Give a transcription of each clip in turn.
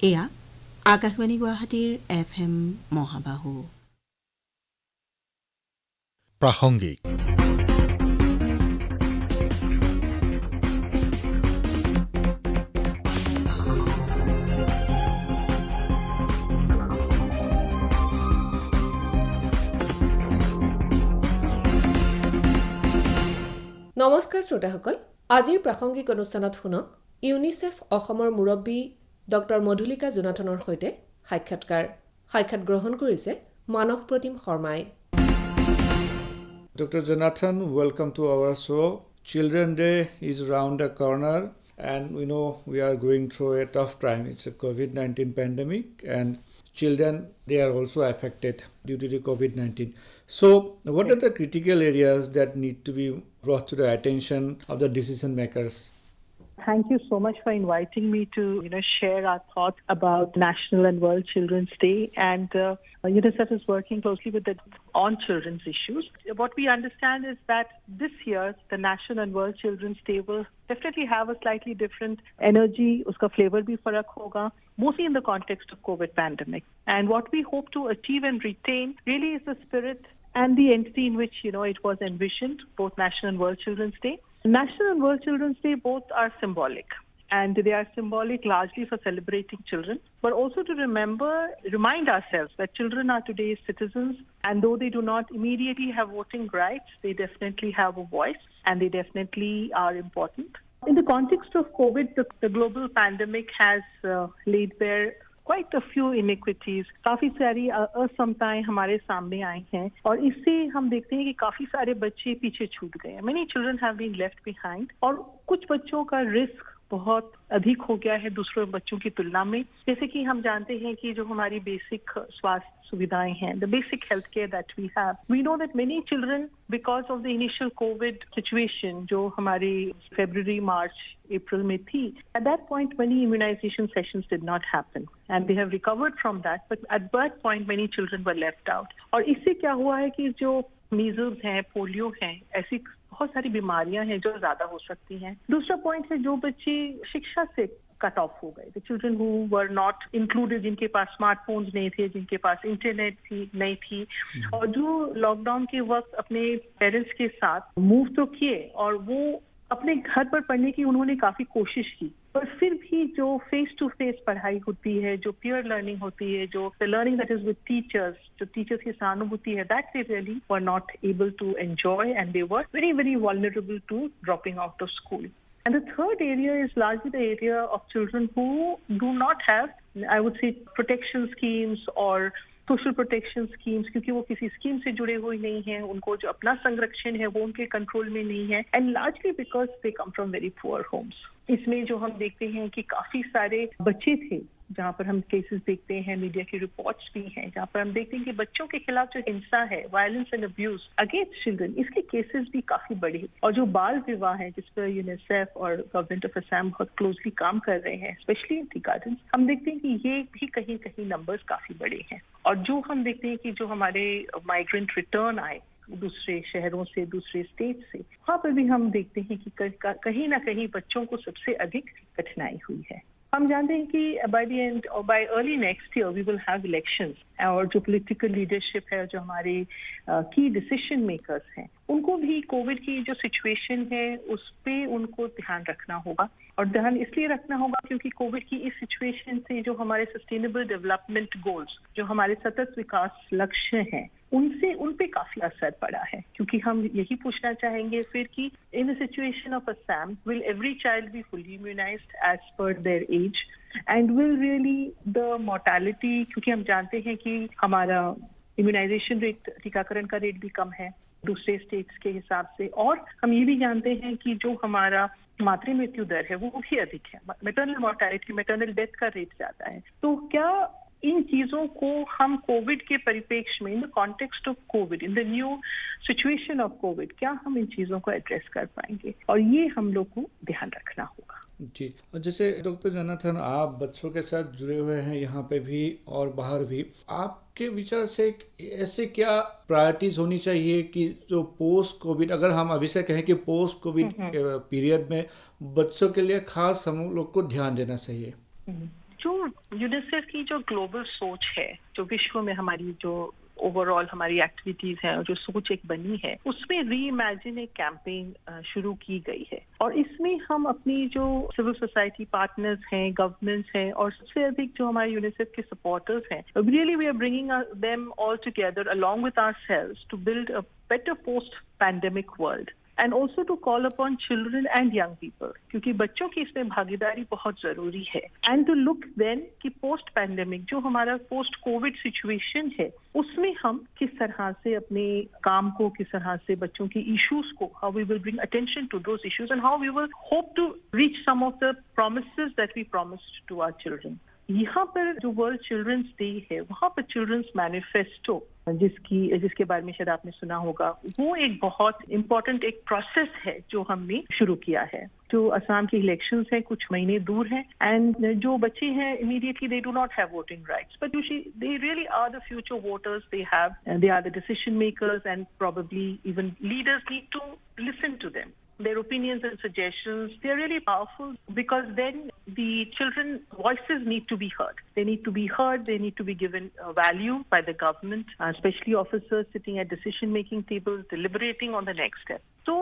এয়া আকাশবাণী গুৱাহাটীৰ FM মহাবাহু প্ৰাসংগিক। নমস্কাৰ শ্ৰোতাসকল, আজিৰ প্ৰাসংগিক অনুষ্ঠানত শুনক ইউনিচেফ অসমৰ মুৰব্বী ডক্টৰ মধুলিকা জোনাথনৰ সৈতে সাক্ষাৎ গ্ৰহণ কৰিছে মানস প্ৰতিম শৰ্মাই। Dr. Jonathan, welcome to our show. Children Day is around the corner and we know we are going through a tough time. It's a COVID-19 pandemic and children, they are also affected due to the COVID-19. So what are the critical areas that need to be brought to the attention of the decision makers? Thank you so much for inviting me to share our thoughts about National and World Children's Day, and UNICEF is working closely with on children's issues. What we understand is that this year the National and World Children's Day will definitely have a slightly different energy. Uska flavor bhi farak hoga, mostly in the context of COVID pandemic. And what we hope to achieve and retain really is the spirit and the entity in which it was envisioned, both National and World Children's Day. National and World Children's Day both are symbolic, and they are symbolic largely for celebrating children, but also to remind ourselves that children are today's citizens, and though they do not immediately have voting rights, they definitely have a voice, and they definitely are important. In the context of COVID, the global pandemic has laid bare quite a few inequities. काफी सारी असमताएं हमारे सामने आई हैं और इससे हम देखते हैं कि काफी सारे बच्चे पीछे छूट गए हैं. Many children have been left behind और कुछ बच्चों का रिस्क बहुत अधिक हो गया है दूसरे बच्चों की तुलना में. जैसे कि हम जानते हैं कि जो हमारी बेसिक स्वास्थ्य सुविधाएं हैं, the basic health care that we have, we know that many children, because of the initial COVID situation जो हमारी February, March, April में थी, at that point many immunization sessions did not happen and they have recovered from that, but at that point many children were left out. और इससे क्या हुआ है कि जो मीजल्स हैं, पोलियो हैं, ऐसी बहुत सारी बीमारियां हैं जो ज्यादा हो सकती हैं. दूसरा पॉइंट है जो बच्चे शिक्षा से कट ऑफ हो गए, the children who were not included, जिनके पास स्मार्टफोन्स नहीं थे, जिनके पास इंटरनेट नहीं थी, और जो लॉकडाउन के वक्त अपने पेरेंट्स के साथ मूव तो किए और वो अपने घर पर पढ़ने की उन्होंने काफी कोशिश की, पर फिर भी जो फेस टू फेस पढ़ाई होती है, जो पीयर लर्निंग होती है, जो learning that is with teachers, जो टीचर्स की सहानुभूति है, that they really were not able to enjoy and they were very very vulnerable to dropping out of school. And the third area is largely the area of children who do not have, I would say, protection schemes or social protection schemes, क्योंकि वो किसी scheme से जुड़े हुए नहीं हैं, उनको जो अपना संरक्षण है वो उनके कंट्रोल में नहीं है, and largely because they come from very poor homes. इसमें जो हम देखते हैं कि काफी सारे बच्चे थे जहाँ पर हम केसेस देखते हैं, मीडिया की रिपोर्ट्स भी हैं, जहाँ पर हम देखते हैं कि बच्चों के खिलाफ जो हिंसा है, violence and abuse against children, इसके केसेस भी काफी बड़े हैं. और जो बाल विवाह है जिस पर यूनिसेफ और गवर्नमेंट ऑफ असम बहुत क्लोजली काम कर रहे हैं, स्पेशली इन टी गार्डन्स, हम देखते हैं कि ये भी कहीं कहीं नंबर्स काफी बड़े हैं. और जो हम देखते हैं कि जो हमारे माइग्रेंट रिटर्न आए दूसरे शहरों से, दूसरे स्टेट से, वहाँ पर भी हम देखते हैं कि कहीं ना कहीं बच्चों को सबसे अधिक कठिनाई हुई है. हम जानते हैं कि बाय द एंड और by early next year we will have elections, और जो पॉलिटिकल लीडरशिप है, जो हमारे की डिसीजन मेकर्स हैं, उनको भी कोविड की जो सिचुएशन है उस पे उनको ध्यान रखना होगा. और ध्यान इसलिए रखना होगा क्योंकि कोविड की इस सिचुएशन से जो हमारे सस्टेनेबल डेवलपमेंट गोल्स, जो हमारे सतत विकास लक्ष्य हैं, उन पे काफी असर पड़ा है. क्योंकि हम यही पूछना चाहेंगे फिर कि in the situation of Assam, will every child be fully immunised as per their age, and will really the mortality, क्योंकि हम जानते हैं कि हमारा इम्यूनाइजेशन रेट, टीकाकरण का रेट भी कम है दूसरे स्टेट्स के हिसाब से, और हम ये भी जानते हैं कि जो हमारा मातृ मृत्यु दर है वो भी अधिक है, मैटरनल मोर्टेलिटी, मैटरनल डेथ का रेट ज्यादा है. तो क्या इन चीजों को हम कोविड के परिप्रेक्ष्य में, in the context of Covid, in the new situation of Covid, क्या हम इन चीजों को एड्रेस कर पाएंगे? और ये हम लोग को ध्यान रखना होगा. जी, और जैसे डॉक्टर जोनाथन, आप बच्चों के साथ जुड़े हुए हैं यहाँ पे भी और बाहर भी, आपके विचार से ऐसे क्या प्रायोरिटीज होनी चाहिए कि जो पोस्ट कोविड, अगर हम अभी से कहें कि पोस्ट कोविड पीरियड में बच्चों के लिए खास हम लोग को ध्यान देना चाहिए? जो यूनिसेफ की जो ग्लोबल सोच है, जो विश्व में हमारी जो ओवरऑल हमारी एक्टिविटीज हैं और जो सोच एक बनी है, उसमें री-इमेजिन एक कैंपेन शुरू की गई है और इसमें हम अपनी जो सिविल सोसाइटी पार्टनर्स हैं, गवर्नमेंट्स हैं और सबसे अधिक जो हमारे यूनिसेफ के सपोर्टर्स हैं, really we are bringing them all together along with ourselves to build a better post pandemic world and also to call upon children and young people, क्योंकि बच्चों की इसमें भागीदारी बहुत जरूरी है, and to look then कि post pandemic जो हमारा post covid situation है, उसमें हम किस तरह से अपने काम को, किस तरह से बच्चों की issues को, how we will bring attention to those issues and how we will hope to reach some of the promises that we promised to our children. यहाँ पर जो वर्ल्ड चिल्ड्रंस डे है, वहाँ पर चिल्ड्रंस मैनिफेस्टो जिसके बारे में शायद आपने सुना होगा, वो एक बहुत इम्पोर्टेंट एक प्रोसेस है जो हमने शुरू किया है। जो असम के इलेक्शंस हैं कुछ महीने दूर हैं एंड जो बच्चे हैं immediately they do not have voting rights, but they really are the future voters, they are the decision makers and probably even leaders need to listen to them. Their opinions and suggestions, they're really powerful because then the children's voices need to be heard. They need to be heard, they need to be given value by the government, especially officers sitting at decision-making tables, deliberating on the next step. तो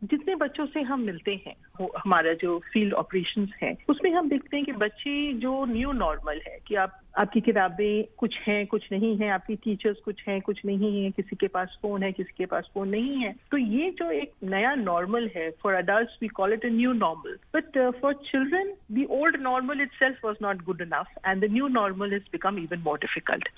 जितने बच्चों से हम मिलते हैं, हमारा जो field operations है, उसमें हम देखते हैं कि बच्चे जो न्यू नॉर्मल है कि आपकी किताबें कुछ हैं कुछ नहीं है, आपकी टीचर्स कुछ हैं कुछ नहीं है, किसी के पास फोन है किसी के पास फोन नहीं है, तो ये जो एक नया नॉर्मल है, for adults we call it a new normal, but for children the old normal itself was not good enough and the new normal has become even more difficult.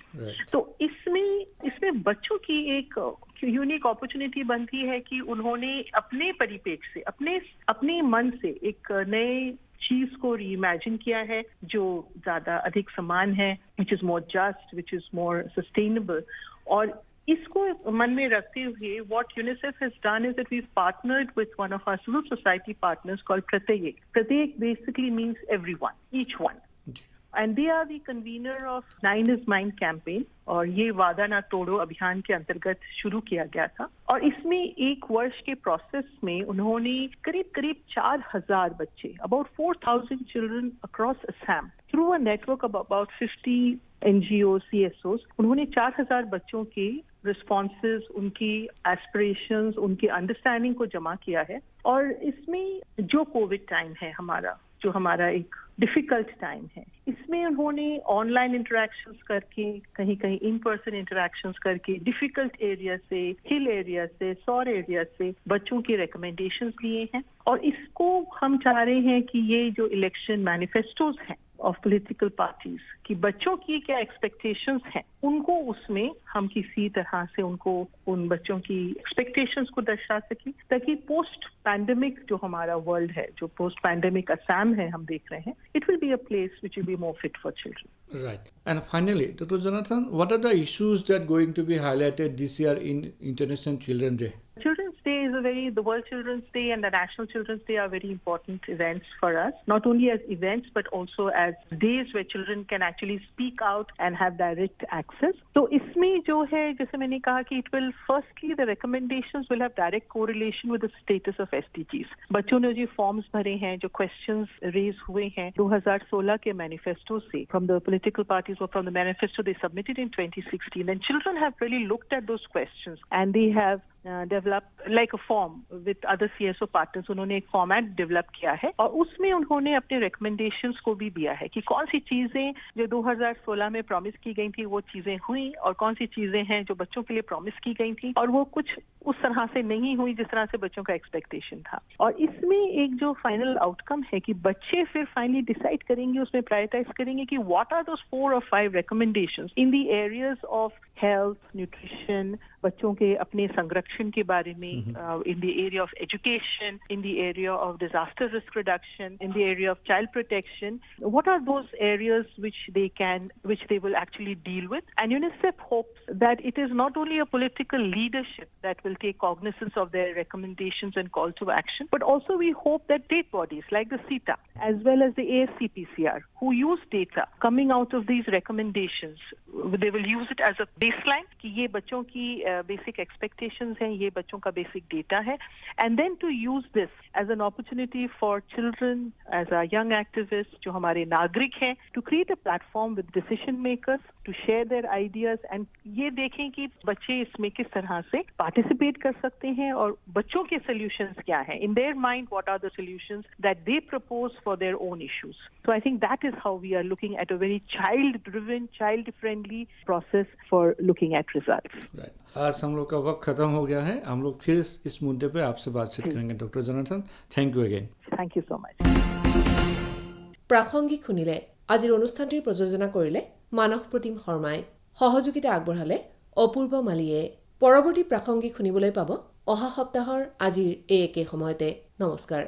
तो इसमें बच्चों की एक यूनिक अपॉर्चुनिटी बनती है कि उन्होंने अपने परिपेक्ष से, अपने मन से एक नए चीज को रीइमेजिन किया है जो ज्यादा अधिक समान है, which is more just, which is more sustainable. और इसको मन में रखते हुए what UNICEF has done is that we've partnered with one of our civil society partners called Pratyek. Pratyek basically means everyone, each one. And they are the convener of 9 is Mine campaign और ये वादा ना तोड़ो अभियान के अंतर्गत शुरू किया गया था. और इसमें एक वर्ष के प्रोसेस में उन्होंने करीब 4,000 बच्चे, about 4,000 children across Assam, through a network of about 50 NGOs, CSOs, उन्होंने 4,000 बच्चों के रिस्पॉन्सेज, उनकी एस्पिरेशंस, उनकी अंडरस्टैंडिंग को जमा किया है. और इसमें जो कोविड टाइम है जो हमारा एक डिफिकल्ट टाइम है, इसमें उन्होंने ऑनलाइन इंटरेक्शंस करके, कहीं इन पर्सन इंटरेक्शंस करके, डिफिकल्ट एरिया से, हिल एरिया से, सौर एरिया से बच्चों की रिकमेंडेशंस लिए हैं. और इसको हम चाह रहे हैं कि ये जो इलेक्शन मैनिफेस्टोज हैं ऑफ पॉलिटिकल पार्टीज कि बच्चों की क्या एक्सपेक्टेशंस हैं, उनको उसमें हम किसी तरह से उन बच्चों की एक्सपेक्टेशंस को दर्शा सकें, ताकि पोस्ट पैंडेमिक जो हमारा वर्ल्ड है, जो पोस्ट पैंडेमिक असम है हम देख रहे हैं, it will be a place which will be more fit for children. Right. And finally, Dr. Jonathan, what are the issues that are going to be highlighted this year in International Children's Day? Children's Day is the World Children's Day and the National Children's Day are very important events for us, not only as events but also as days where children can actually speak out and have direct access. So इसमें जो है, जैसे मैंने कहा कि it will firstly the recommendations will have direct correlation with the status of SDGs. बच्चों ने जो फॉर्म्स भरे हैं, जो क्वेश्चंस रेज हुए हैं 2016 के मैनिफेस्टो से, from the political parties or from the manifesto they submitted in 2016, and children have really looked at those questions and they have developed like a form with other CSO partners. उन्होंने एक format develop किया है और उसमें उन्होंने अपने recommendations को भी दिया है कि कौन सी चीजें जो 2016 में प्रॉमिस की गई थी वो चीजें हुई और कौन सी चीजें हैं जो बच्चों के लिए प्रॉमिस की गई थी और वो कुछ उस तरह से नहीं हुई जिस तरह से बच्चों का एक्सपेक्टेशन था. और इसमें एक जो फाइनल आउटकम है कि बच्चे फिर फाइनली डिसाइड करेंगे, उसमें प्रायोरिटाइज करेंगे कि what are those 4 or 5 recommendations in the areas of health, nutrition, बच्चों के अपने संरक्षण के बारे में, in the area of education, in the area of disaster risk reduction, in the area of child protection. What are those areas which they will actually deal with? And UNICEF hopes that it is not only a political leadership that will will take cognizance of their recommendations and call to action. But also we hope that state bodies like the CETA as well as the ASCPCR who use data coming out of these recommendations, they will use it as a baseline कि ये बच्चों की basic expectations हैं, ये बच्चों का basic data है, and then to use this as an opportunity for children, as a young activists, जो हमारे नागरिक हैं, to create a platform with decision makers to share their ideas and ये देखें कि बच्चे इसमें किस तरह से participate कर सकते हैं और बच्चों के solutions क्या हैं. In their mind, what are the solutions that they propose for their own issues. So I think that is how we are looking at a very child-driven, child-friendly process for looking at results. Right. आज हम लोग का वक्त खत्म हो गया है. हम लोग फिर इस मुद्दे पे आपसे बातचीत करेंगे. Doctor Jonathan, thank you again. Thank you so much. প্ৰাসংগিক শুনিলে আজিৰ অনুষ্ঠানটিৰ প্ৰযোজনা কৰিলে মানস প্ৰতিম শৰ্মাই, সহযোগিতা আগবঢ়ালে অপূৰ্ব মালিয়ে। পৰৱৰ্তী প্ৰাসংগিক শুনিবলৈ পাব অহা সপ্তাহৰ আজিৰ এই একে সময়তে। নমস্কাৰ।